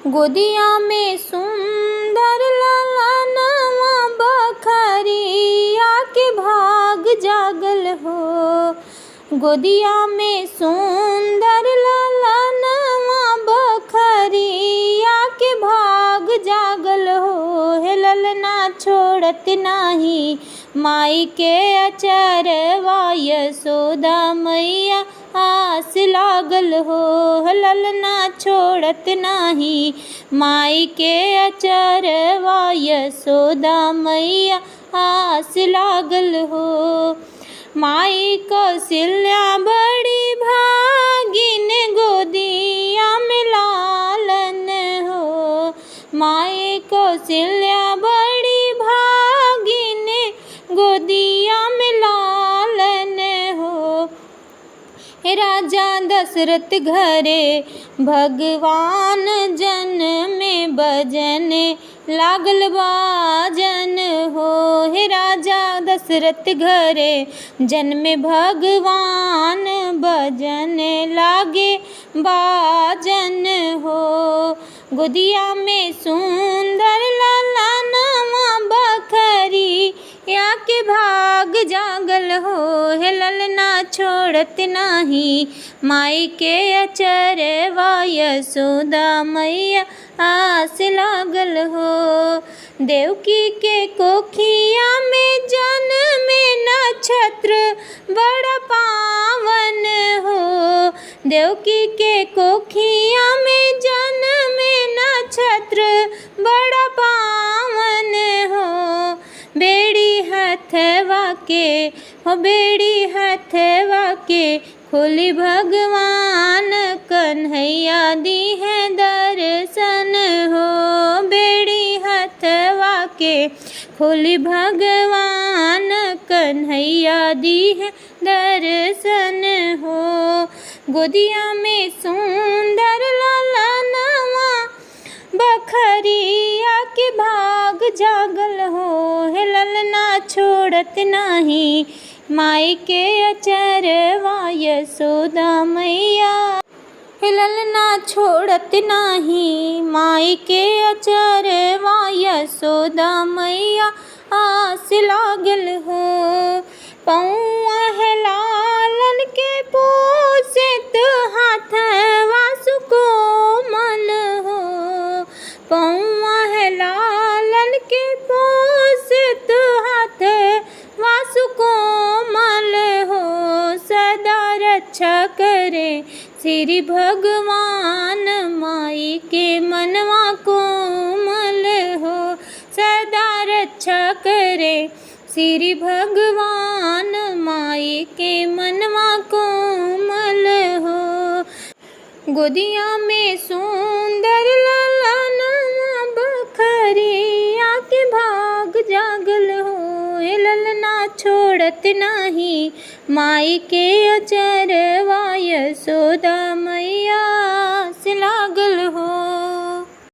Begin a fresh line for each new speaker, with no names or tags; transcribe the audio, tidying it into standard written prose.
गोदिया में सुंदर ललनवा बखरिया के भाग जागल हो। गोदिया में सुंदर ललनवा बखरिया के भाग जागल हो। हे ललना छोड़त नाही माई के अचरवा यशोदा मैया आस लागल हो। ललना छोड़त नाही माई के अचरवा यशोदा मैया आस लागल हो। माई कौशल्या बड़ी भागिन गोदिया में लालन हो। माई कौशल्या बड़ी भागिन गोदिया में लालन हो। राजा दशरथ घरे भगवान जन में बजन लागल बाजन हो। हे राजा दशरथ घरे जन में भगवान बजन लागे बाजन हो। गोदिया में सुंदर ललनवा बखरी या के भाग जागल हो। हे ललना छोड़त नाही माई के अचरवा यशोदा मैया आस लागल हो। देवकी के कोखिया में जन्मे नक्षत्र बड़ा पावन हो। देवकी के कोखिया में जन्मे नक्षत्र बड़ा पावन हो। बेड़ी हथवा के हो बेड़ी हथवा के खोली भगवान कन्हैया दी है दर्शन हो। बेड़ी हथवा के खोली भगवान कन्हैया दी है दर्शन हो। गोदिया में सुंदर ललनवा बखरिया के भाग जागल हो। हे ललना छोड़त नाही माई के अचरवा यशोदा मैया। हे ललना छोड़त नाही माई के अचरवा यशोदा मैया आस लागल हो। पौआ है लालन के पोसित हाथवा सुकोमल हो। पौआ है लालन के पोसित हाथवा सुकोमल हो। सदा रक्षा करे श्री भगवान माई के मनवा कोमल हो। सदा रक्षा करे श्री भगवान माई के मनवा कोमल हो। गोदिया में सुंदर ललनवा बखरिया के भाग जागल हो। हे ललना छोड़त नाही माई के अचरवा यशोदा मैया आस लागल हो।